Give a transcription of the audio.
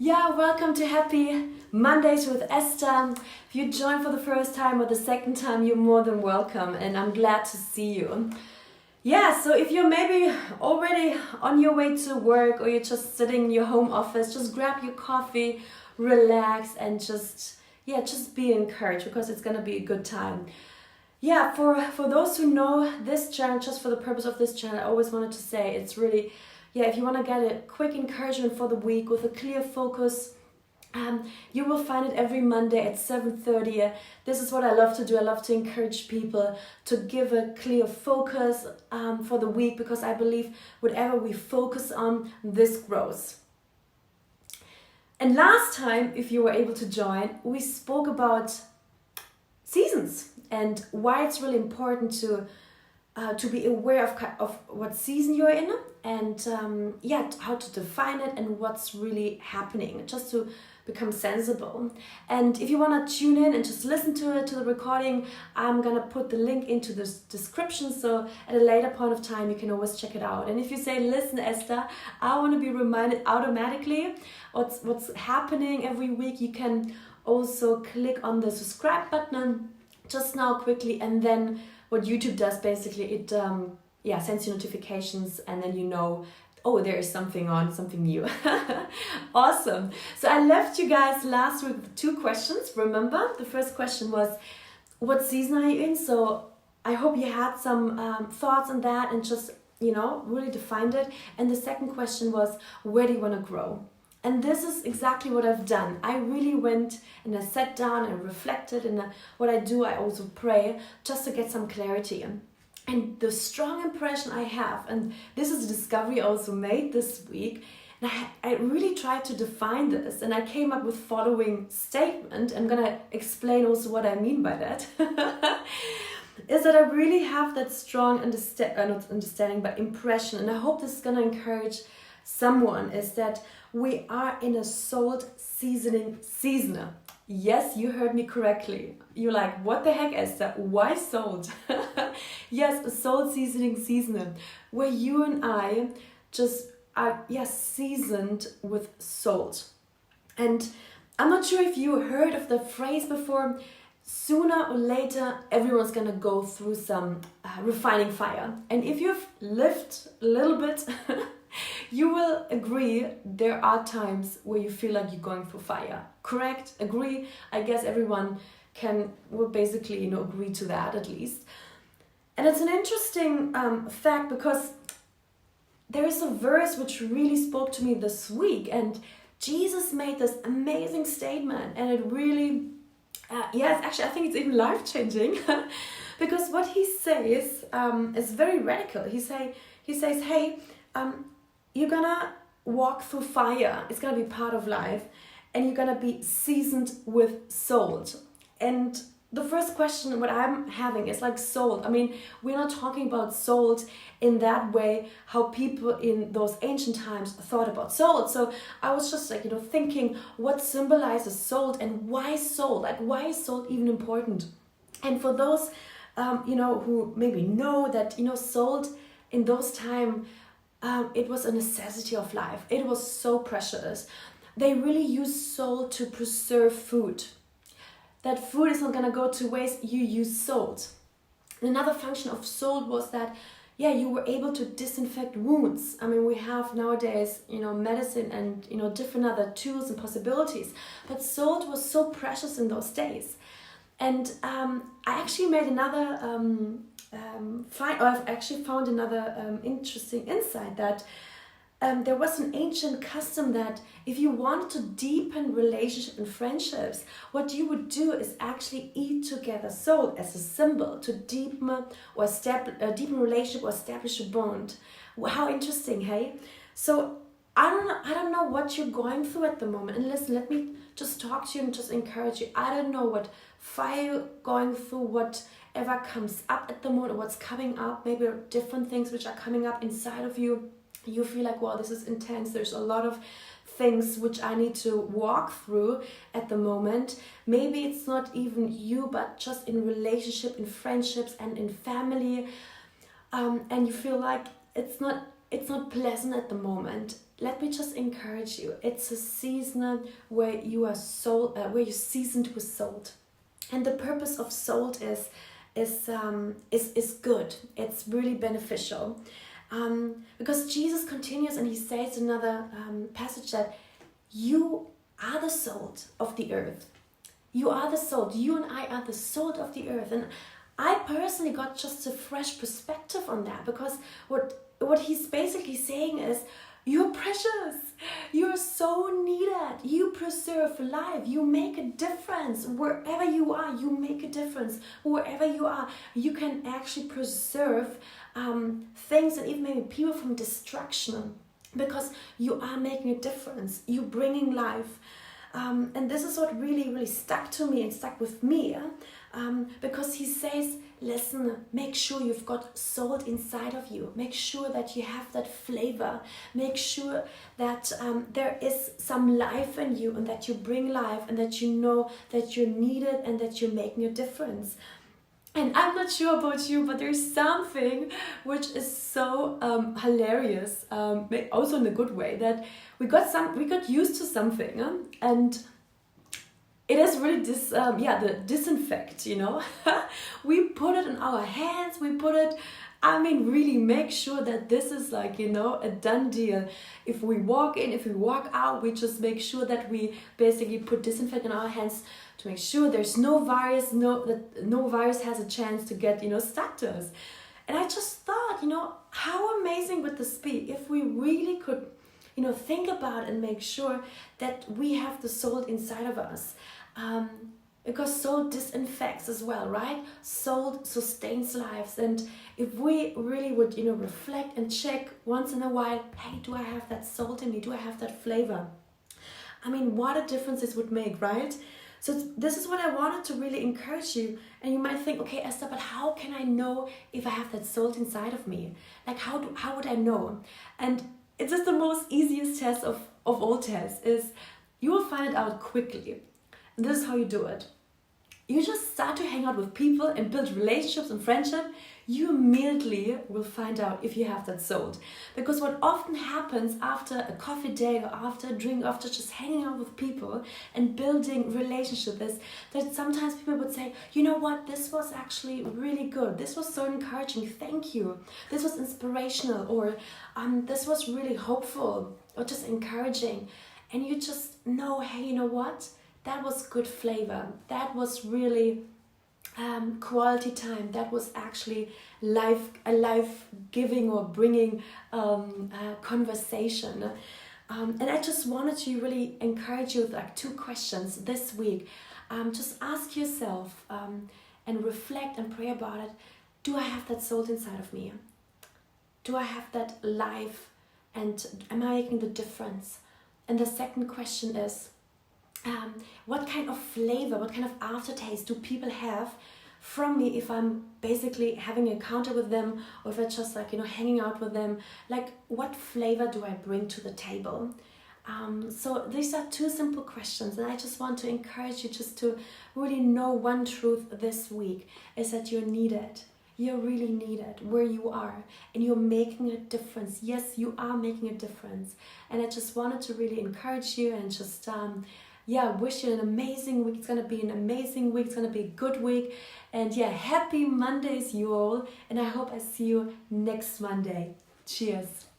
Yeah, welcome to Happy Mondays with Esther. If you joined for the first time or the second time, you're more than welcome and I'm glad to see you. Yeah, so if you're maybe already on your way to work or you're just sitting in your home office, just grab your coffee, relax and just be encouraged because it's going to be a good time. Yeah, for those who know this channel, just for the purpose of this channel, I always wanted to say it's really, if you want to get a quick encouragement for the week with a clear focus, you will find it every Monday at 7:30. This is what I love to do. I love to encourage people to give a clear focus for the week because I believe whatever we focus on, this grows. And last time, if you were able to join, we spoke about seasons and why it's really important to be aware of what season you're in and how to define it and what's really happening, just to become sensible. And if you want to tune in and just listen to the recording, I'm gonna put the link into the description, so at a later point of time you can always check it out. And if you say, listen Esther, I want to be reminded automatically what's happening every week, you can also click on the subscribe button just now quickly, and then what YouTube does basically, it sends you notifications and then you know, oh, there is something new. Awesome. So I left you guys last week with 2 questions. Remember, the first question was, what season are you in? So I hope you had some thoughts on that and just, really defined it. And the second question was, where do you want to grow? And this is exactly what I've done. I really went and I sat down and reflected, and what I do, I also pray just to get some clarity. And the strong impression I have, and this is a discovery I also made this week, and I really tried to define this, and I came up with following statement. I'm gonna explain also what I mean by that. Is that I really have that strong not understanding, but impression, and I hope this is gonna encourage someone, is that we are in a salt seasoning season. Yes, you heard me correctly. You're like, what the heck, Esther? Why salt? Yes, a salt seasoning season where you and I just are seasoned with salt. And I'm not sure if you heard of the phrase before, sooner or later everyone's gonna go through some refining fire. And if you've lived a little bit, you will agree there are times where you feel like you're going through fire. Correct? Agree? I guess everyone will basically agree to that at least. And it's an interesting fact because there is a verse which really spoke to me this week, and Jesus made this amazing statement, and it really actually I think it's even life-changing because what he says is very radical. He says, hey, you're gonna walk through fire. It's gonna be part of life, and you're gonna be seasoned with salt. And the first question what I'm having is like salt. I mean, we're not talking about salt in that way how people in those ancient times thought about salt. So I was just thinking, what symbolizes salt and why salt? Like, why is salt even important? And for those who maybe know that salt in those times, it was a necessity of life. It was so precious. They really used salt to preserve food. That food is not going to go to waste. You use salt. Another function of salt was that, you were able to disinfect wounds. I mean, we have nowadays, medicine and, different other tools and possibilities. But salt was so precious in those days. And I actually made another... I've actually found another interesting insight that there was an ancient custom that if you wanted to deepen relationship and friendships, what you would do is actually eat together salt as a symbol to deepen relationship or establish a bond. How interesting, hey? So I don't know what you're going through at the moment. And listen, let me just talk to you and just encourage you. I don't know what fire you're going through, whatever comes up at the moment, or what's coming up. Maybe different things which are coming up inside of you. You feel like, wow, this is intense. There's a lot of things which I need to walk through at the moment. Maybe it's not even you, but just in relationship, in friendships, and in family. And you feel like it's not it's not pleasant at the moment, let me just encourage you. It's a season where you are where you're seasoned with salt, and the purpose of salt is good. It's really beneficial, because Jesus continues and he says in another passage that you are the salt of the earth. You are the salt. You and I are the salt of the earth, and I personally got just a fresh perspective on that, because what he's basically saying is, you're precious. You're so needed. You preserve life. You make a difference. Wherever you are, you make a difference. Wherever you are, you can actually preserve things and even maybe people from destruction, because you are making a difference. You're bringing life. And this is what really, really stuck to me and stuck with me. Because he says, listen, make sure you've got salt inside of you. Make sure that you have that flavor. Make sure that there is some life in you, and that you bring life, and that you know that you're needed and that you're making a difference. And I'm not sure about you, but there's something which is so hilarious, also in a good way, that we got used to something, and it is really the disinfect, we put it in our hands, we put it, really make sure that this is a done deal. If we walk in, if we walk out, we just make sure that we basically put disinfect in our hands to make sure there's no virus, that no virus has a chance to get, stuck to us. And I just thought, how amazing would this be if we really could, think about and make sure that we have the salt inside of us. Because salt disinfects as well, right? Salt sustains lives. And if we really would, reflect and check once in a while, hey, do I have that salt in me? Do I have that flavor? What a difference this would make, right? So this is what I wanted to really encourage you. And you might think, okay, Esther, but how can I know if I have that salt inside of me? How would I know? And it's just the most easiest test of all tests is you will find it out quickly. And this is how you do it. You just start to hang out with people and build relationships and friendship. You immediately will find out if you have that salt. Because what often happens after a coffee date or after a drink, after just hanging out with people and building relationship, is that sometimes people would say, you know what, this was actually really good. This was so encouraging. Thank you. This was inspirational, or this was really hopeful, or just encouraging. And you just know, hey, you know what? That was good flavor. That was really quality time. That was actually a life-giving or bringing conversation. And I just wanted to really encourage you with 2 questions this week. Just ask yourself and reflect and pray about it. Do I have that salt inside of me? Do I have that life? And am I making the difference? And the second question is, what kind of flavor, what kind of aftertaste do people have from me if I'm basically having an encounter with them, or if I just hanging out with them? What flavor do I bring to the table? So these are 2 simple questions, and I just want to encourage you just to really know one truth this week, is that you're needed. You're really needed where you are, and you're making a difference. Yes, you are making a difference. And I just wanted to really encourage you and just wish you an amazing week. It's going to be an amazing week. It's going to be a good week. And happy Mondays, you all. And I hope I see you next Monday. Cheers.